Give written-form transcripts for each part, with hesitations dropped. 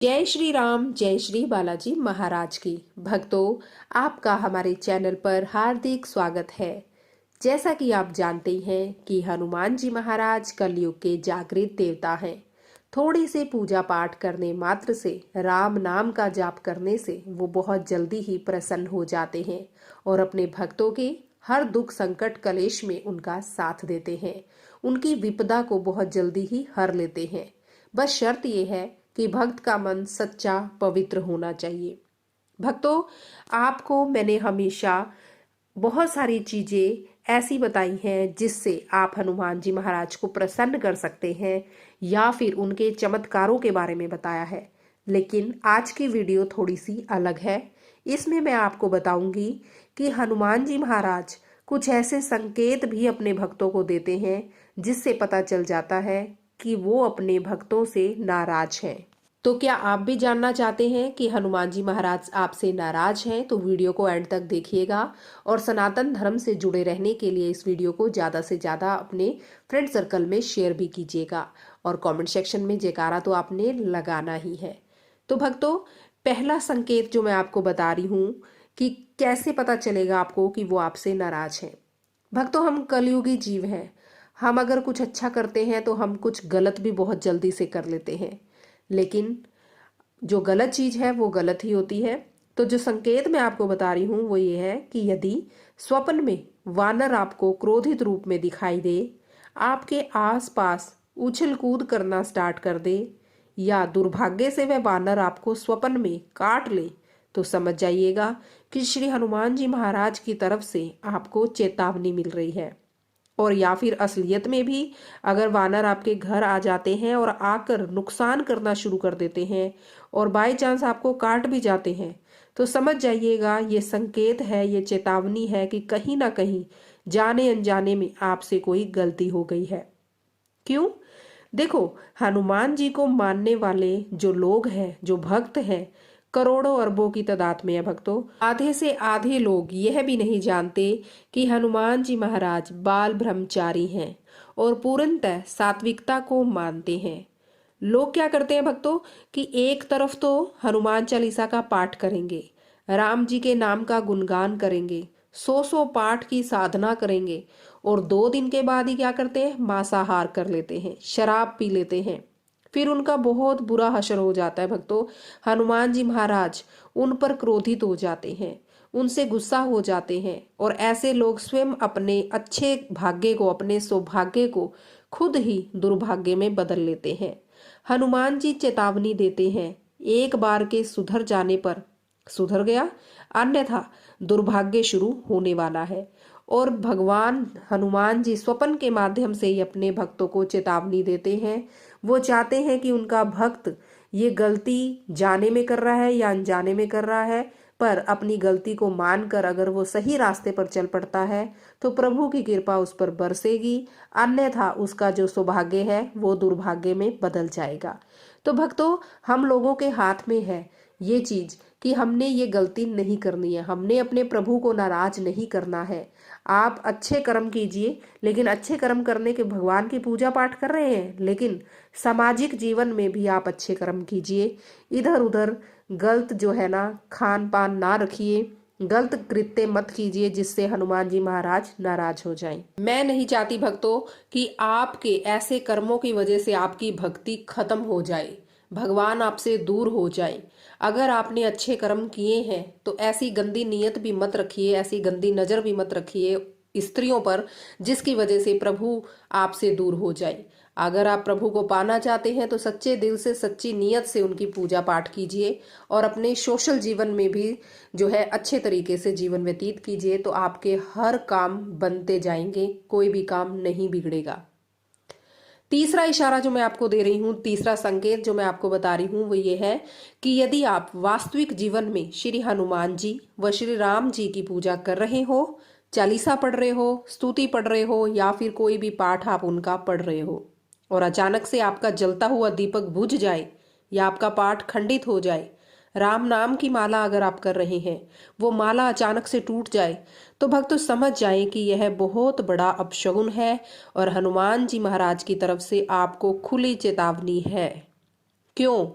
जय श्री राम, जय श्री बालाजी महाराज की। भक्तों, आपका हमारे चैनल पर हार्दिक स्वागत है। जैसा कि आप जानते हैं कि हनुमान जी महाराज कलयुग के जागृत देवता हैं। थोड़ी से पूजा पाठ करने मात्र से, राम नाम का जाप करने से वो बहुत जल्दी ही प्रसन्न हो जाते हैं और अपने भक्तों के हर दुख संकट कलेश में उनका साथ देते हैं। उनकी विपदा को बहुत जल्दी ही हर लेते हैं। बस शर्त यह है कि भक्त का मन सच्चा पवित्र होना चाहिए। भक्तों, आपको मैंने हमेशा बहुत सारी चीजें ऐसी बताई हैं जिससे आप हनुमान जी महाराज को प्रसन्न कर सकते हैं या फिर उनके चमत्कारों के बारे में बताया है। लेकिन आज की वीडियो थोड़ी सी अलग है। इसमें मैं आपको बताऊंगी कि हनुमान जी महाराज कुछ ऐसे संकेत भी अपने भक्तों को देते हैं जिससे पता चल जाता है कि वो अपने भक्तों से नाराज हैं। तो क्या आप भी जानना चाहते हैं कि हनुमान जी महाराज आपसे नाराज हैं? तो वीडियो को एंड तक देखिएगा और सनातन धर्म से जुड़े रहने के लिए इस वीडियो को ज़्यादा से ज़्यादा अपने फ्रेंड सर्कल में शेयर भी कीजिएगा और कमेंट सेक्शन में जयकारा तो आपने लगाना ही है। तो भक्तों, पहला संकेत जो मैं आपको बता रही हूँ कि कैसे पता चलेगा आपको कि वो आपसे नाराज हैं। भक्तों, हम कलयुगी जीव हैं। हम अगर कुछ अच्छा करते हैं तो हम कुछ गलत भी बहुत जल्दी से कर लेते हैं, लेकिन जो गलत चीज है वो गलत ही होती है। तो जो संकेत मैं आपको बता रही हूं वो ये है कि यदि स्वप्न में वानर आपको क्रोधित रूप में दिखाई दे, आपके आसपास उछल कूद करना स्टार्ट कर दे, या दुर्भाग्य से वह वानर आपको स्वप्न में काट ले, तो समझ जाइएगा कि श्री हनुमान जी महाराज की तरफ से आपको चेतावनी मिल रही है। और या फिर असलियत में भी अगर वानर आपके घर आ जाते हैं और आकर नुकसान करना शुरू कर देते हैं और बाय चांस आपको काट भी जाते हैं, तो समझ जाइएगा ये संकेत है, ये चेतावनी है कि कहीं ना कहीं जाने अनजाने में आपसे कोई गलती हो गई है। क्यों? देखो, हनुमान जी को मानने वाले जो लोग हैं, जो भक्त हैं, करोड़ों अरबों की तादाद में है। भक्तों, आधे से आधे लोग यह भी नहीं जानते कि हनुमान जी महाराज बाल ब्रह्मचारी हैं और पूर्णतः सात्विकता को मानते हैं। लोग क्या करते हैं भक्तों कि एक तरफ तो हनुमान चालीसा का पाठ करेंगे, राम जी के नाम का गुणगान करेंगे, सौ पाठ की साधना करेंगे, और 2 दिन के बाद ही क्या करते हैं, मांसाहार कर लेते हैं, शराब पी लेते हैं। फिर उनका बहुत बुरा हश्र हो जाता है। भक्तों, हनुमान जी महाराज उन पर क्रोधित हो जाते हैं, उनसे गुस्सा हो जाते हैं, और ऐसे लोग स्वयं अपने अच्छे भाग्य को, अपने सौभाग्य को खुद ही दुर्भाग्य में बदल लेते हैं। हनुमान जी चेतावनी देते हैं, एक बार के सुधर जाने पर सुधर गया, अन्यथा दुर्भाग्य शुरू होने वाला है। और भगवान हनुमान जी स्वप्न के माध्यम से ही अपने भक्तों को चेतावनी देते हैं। वो चाहते हैं कि उनका भक्त ये गलती जाने में कर रहा है या अनजाने में कर रहा है, पर अपनी गलती को मानकर अगर वो सही रास्ते पर चल पड़ता है तो प्रभु की कृपा उस पर बरसेगी, अन्यथा उसका जो सौभाग्य है वो दुर्भाग्य में बदल जाएगा। तो भक्तों, हम लोगों के हाथ में है ये चीज कि हमने ये गलती नहीं करनी है, हमने अपने प्रभु को नाराज नहीं करना है। आप अच्छे कर्म कीजिए, लेकिन अच्छे कर्म करने के भगवान की पूजा पाठ कर रहे हैं, लेकिन सामाजिक जीवन में भी आप अच्छे कर्म कीजिए। इधर उधर गलत जो है ना खान पान ना रखिए, गलत कृत्य मत कीजिए जिससे हनुमान जी महाराज नाराज हो जाएं। मैं नहीं चाहती भक्तों कि आपके ऐसे कर्मों की वजह से आपकी भक्ति खत्म हो जाए, भगवान आपसे दूर हो जाए। अगर आपने अच्छे कर्म किए हैं तो ऐसी गंदी नीयत भी मत रखिए, ऐसी गंदी नजर भी मत रखिए स्त्रियों पर जिसकी वजह से प्रभु आपसे दूर हो जाए। अगर आप प्रभु को पाना चाहते हैं तो सच्चे दिल से, सच्ची नीयत से उनकी पूजा पाठ कीजिए और अपने सोशल जीवन में भी जो है अच्छे तरीके से जीवन व्यतीत कीजिए, तो आपके हर काम बनते जाएंगे, कोई भी काम नहीं बिगड़ेगा। तीसरा इशारा जो मैं आपको दे रही हूँ, तीसरा संकेत जो मैं आपको बता रही हूँ वो ये है कि यदि आप वास्तविक जीवन में श्री हनुमान जी व श्री राम जी की पूजा कर रहे हो, चालीसा पढ़ रहे हो, स्तुति पढ़ रहे हो, या फिर कोई भी पाठ आप उनका पढ़ रहे हो, और अचानक से आपका जलता हुआ दीपक बुझ जाए या आपका पाठ खंडित हो जाए, राम नाम की माला अगर आप कर रहे हैं, वो माला अचानक से टूट जाए, तो भक्त समझ जाएं कि यह बहुत बड़ा अपशगुन है और हनुमान जी महाराज की तरफ से आपको खुली चेतावनी है। क्यों?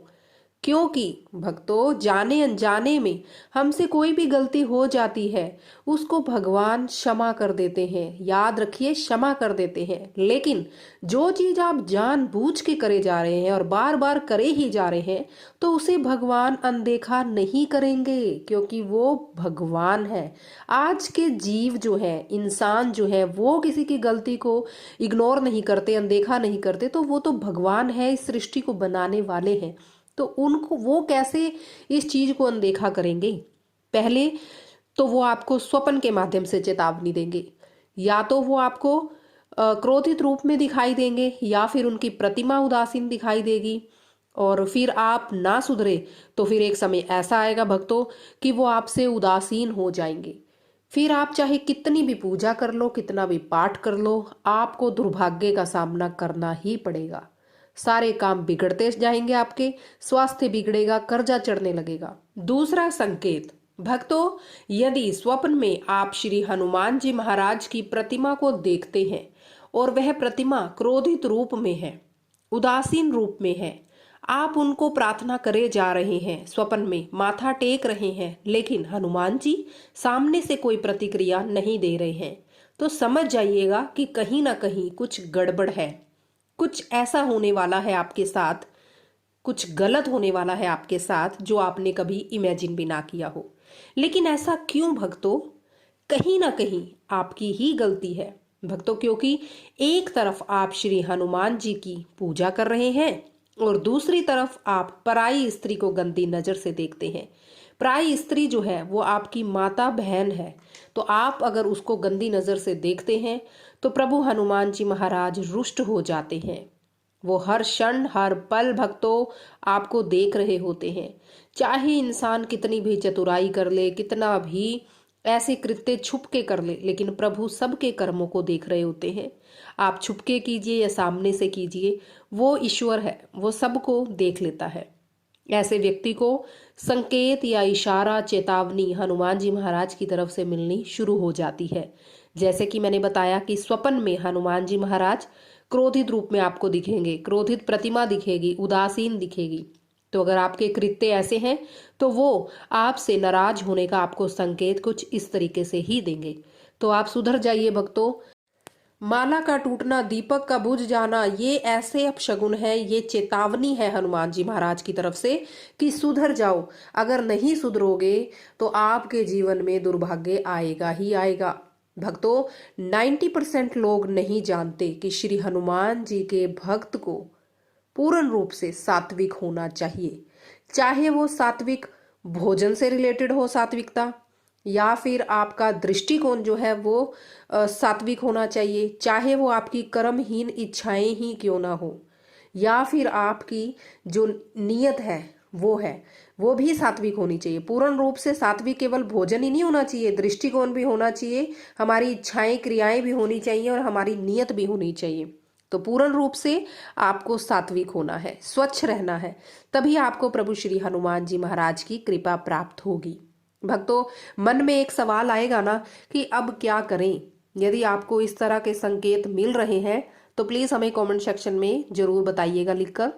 क्योंकि भक्तों जाने अनजाने में हमसे कोई भी गलती हो जाती है, उसको भगवान क्षमा कर देते हैं। याद रखिए, क्षमा कर देते हैं। लेकिन जो चीज आप जानबूझ के करे जा रहे हैं और बार बार करे ही जा रहे हैं, तो उसे भगवान अनदेखा नहीं करेंगे, क्योंकि वो भगवान है। आज के जीव जो है, इंसान जो है, वो किसी की गलती को इग्नोर नहीं करते, अनदेखा नहीं करते, तो वो तो भगवान है, इस सृष्टि को बनाने वाले हैं। तो उनको वो कैसे इस चीज को अनदेखा करेंगे? पहले तो वो आपको स्वप्न के माध्यम से चेतावनी देंगे, या तो वो आपको क्रोधित रूप में दिखाई देंगे, या फिर उनकी प्रतिमा उदासीन दिखाई देगी, और फिर आप ना सुधरे तो फिर एक समय ऐसा आएगा भक्तों कि वो आपसे उदासीन हो जाएंगे। फिर आप चाहे कितनी भी पूजा कर लो, कितना भी पाठ कर लो, आपको दुर्भाग्य का सामना करना ही पड़ेगा। सारे काम बिगड़ते जाएंगे, आपके स्वास्थ्य बिगड़ेगा, कर्जा चढ़ने लगेगा। दूसरा संकेत भक्तों, यदि स्वप्न में आप श्री हनुमान जी महाराज की प्रतिमा को देखते हैं और वह प्रतिमा क्रोधित रूप में है, उदासीन रूप में है, आप उनको प्रार्थना करे जा रहे हैं, स्वप्न में माथा टेक रहे हैं, लेकिन हनुमान जी सामने से कोई प्रतिक्रिया नहीं दे रहे हैं, तो समझ जाइएगा कि कहीं ना कहीं कुछ गड़बड़ है, कुछ ऐसा होने वाला है आपके साथ, कुछ गलत होने वाला है आपके साथ जो आपने कभी इमेजिन भी ना किया हो। लेकिन ऐसा क्यों भक्तों? कहीं ना कहीं आपकी ही गलती है भक्तों, क्योंकि एक तरफ आप श्री हनुमान जी की पूजा कर रहे हैं और दूसरी तरफ आप पराई स्त्री को गंदी नजर से देखते हैं। पराई स्त्री जो है वो आपकी माता बहन है, तो आप अगर उसको गंदी नजर से देखते हैं तो प्रभु हनुमान जी महाराज रुष्ट हो जाते हैं। वो हर क्षण हर पल भक्तों आपको देख रहे होते हैं। चाहे इंसान कितनी भी चतुराई कर ले, कितना भी ऐसे कृत्य छुपके कर ले, लेकिन प्रभु सबके कर्मों को देख रहे होते हैं। आप छुपके कीजिए या सामने से कीजिए, वो ईश्वर है, वो सबको देख लेता है। ऐसे व्यक्ति को संकेत या इशारा, चेतावनी हनुमान जी महाराज की तरफ से मिलनी शुरू हो जाती है। जैसे कि मैंने बताया कि स्वप्न में हनुमान जी महाराज क्रोधित रूप में आपको दिखेंगे, क्रोधित प्रतिमा दिखेगी, उदासीन दिखेगी। तो अगर आपके कृत्य ऐसे हैं तो वो आपसे नाराज होने का आपको संकेत कुछ इस तरीके से ही देंगे। तो आप सुधर जाइए भक्तों। माला का टूटना, दीपक का बुझ जाना, ये ऐसे अपशगुन है, ये चेतावनी है हनुमान जी महाराज की तरफ से कि सुधर जाओ। अगर नहीं सुधरोगे तो आपके जीवन में दुर्भाग्य आएगा ही आएगा। भक्तों, 90% लोग नहीं जानते कि श्री हनुमान जी के भक्त को पूर्ण रूप से सात्विक होना चाहिए। चाहे वो सात्विक भोजन से रिलेटेड हो, सात्विकता, या फिर आपका दृष्टिकोण जो है वो सात्विक होना चाहिए, चाहे वो आपकी कर्महीन इच्छाएं ही क्यों ना हो, या फिर आपकी जो नीयत है वो भी सात्विक होनी चाहिए। पूर्ण रूप से सात्विक केवल भोजन ही नहीं होना चाहिए, दृष्टिकोण भी होना चाहिए, हमारी इच्छाएं क्रियाएं भी होनी चाहिए और हमारी नीयत भी होनी चाहिए। तो पूर्ण रूप से आपको सात्विक होना है, स्वच्छ रहना है, तभी आपको प्रभु श्री हनुमान जी महाराज की कृपा प्राप्त होगी। भक्तों, मन में एक सवाल आएगा ना कि अब क्या करें? यदि आपको इस तरह के संकेत मिल रहे हैं तो प्लीज हमें कमेंट सेक्शन में जरूर बताइएगा लिखकर।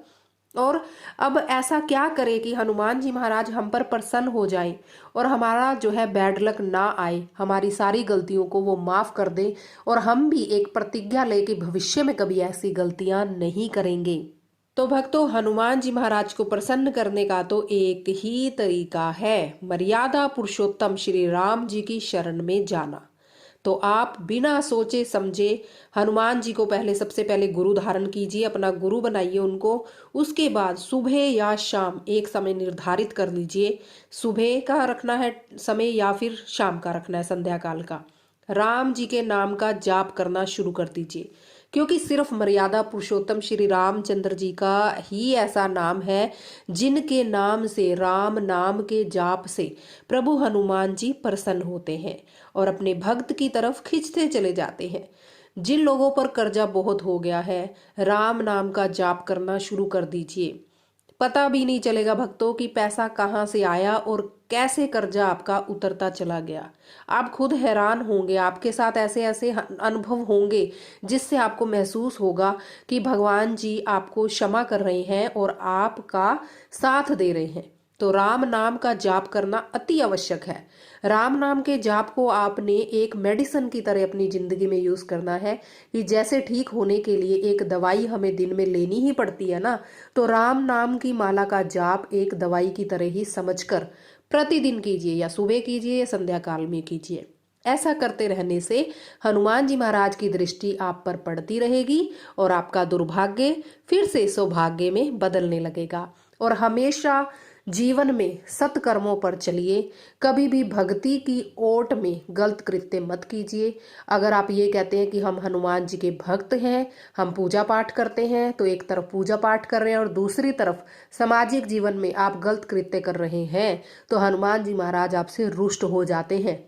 और अब ऐसा क्या करें कि हनुमान जी महाराज हम पर प्रसन्न हो जाए और हमारा जो है बैड लक ना आए, हमारी सारी गलतियों को वो माफ कर दे और हम भी एक प्रतिज्ञा ले कि भविष्य में कभी ऐसी गलतियां नहीं करेंगे। तो भक्तों, हनुमान जी महाराज को प्रसन्न करने का तो एक ही तरीका है, मर्यादा पुरुषोत्तम श्री राम जी की शरण में जाना। तो आप बिना सोचे समझे हनुमान जी को सबसे पहले गुरु धारण कीजिए, अपना गुरु बनाइए उनको। उसके बाद सुबह या शाम एक समय निर्धारित कर लीजिए, सुबह का रखना है समय या फिर शाम का रखना है, संध्या काल का। राम जी के नाम का जाप करना शुरू कर दीजिए, क्योंकि सिर्फ मर्यादा पुरुषोत्तम श्री रामचंद्र जी का ही ऐसा नाम है जिनके नाम से, राम नाम के जाप से प्रभु हनुमान जी प्रसन्न होते हैं और अपने भक्त की तरफ खींचते चले जाते हैं। जिन लोगों पर कर्जा बहुत हो गया है, राम नाम का जाप करना शुरू कर दीजिए। पता भी नहीं चलेगा भक्तों कि पैसा कहाँ से आया और कैसे कर्जा आपका उतरता चला गया। आप खुद हैरान होंगे, आपके साथ ऐसे ऐसे अनुभव होंगे जिससे आपको महसूस होगा कि भगवान जी आपको क्षमा कर रहे हैं और आपका साथ दे रहे हैं। तो राम नाम का जाप करना अति आवश्यक है। राम नाम के जाप को आपने एक मेडिसिन की तरह अपनी जिंदगी में यूज करना है कि जैसे ठीक होने के लिए एक दवाई हमें दिन में लेनी ही पड़ती है ना, तो राम नाम की माला का जाप एक दवाई की तरह ही समझकर प्रतिदिन कीजिए, या सुबह कीजिए या संध्या काल में कीजिए। ऐसा करते रहने से हनुमान जी महाराज की दृष्टि आप पर पड़ती रहेगी और आपका दुर्भाग्य फिर से सौभाग्य में बदलने लगेगा। और हमेशा जीवन में सत्कर्मों पर चलिए, कभी भी भक्ति की ओट में गलत कृत्य मत कीजिए। अगर आप ये कहते हैं कि हम हनुमान जी के भक्त हैं, हम पूजा पाठ करते हैं, तो एक तरफ पूजा पाठ कर रहे हैं और दूसरी तरफ सामाजिक जीवन में आप गलत कृत्य कर रहे हैं, तो हनुमान जी महाराज आपसे रुष्ट हो जाते हैं।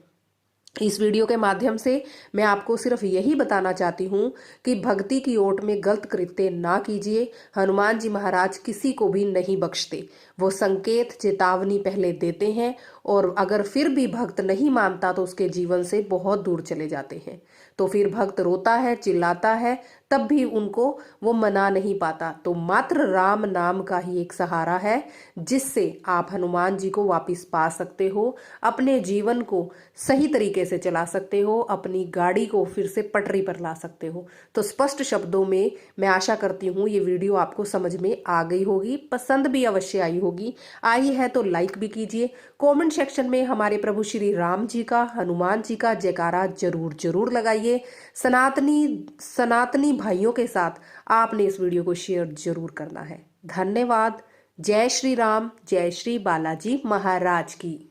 इस वीडियो के माध्यम से मैं आपको सिर्फ यही बताना चाहती हूँ कि भक्ति की ओट में गलत कृत्य ना कीजिए। हनुमान जी महाराज किसी को भी नहीं बख्शते, वो संकेत चेतावनी पहले देते हैं और अगर फिर भी भक्त नहीं मानता तो उसके जीवन से बहुत दूर चले जाते हैं। तो फिर भक्त रोता है, चिल्लाता है, तब भी उनको वो मना नहीं पाता। तो मात्र राम नाम का ही एक सहारा है जिससे आप हनुमान जी को वापस पा सकते हो, अपने जीवन को सही तरीके से चला सकते हो, अपनी गाड़ी को फिर से पटरी पर ला सकते हो। तो स्पष्ट शब्दों में मैं आशा करती हूँ ये वीडियो आपको समझ में आ गई होगी, पसंद भी अवश्य आई होगी। आई है तो लाइक भी कीजिए, कमेंट सेक्शन में हमारे प्रभु श्री राम जी का, हनुमान जी का जयकारा जरूर जरूर लगाइए। सनातनी भाइयों के साथ आपने इस वीडियो को शेयर जरूर करना है। धन्यवाद। जय श्री राम, जय श्री बालाजी महाराज की।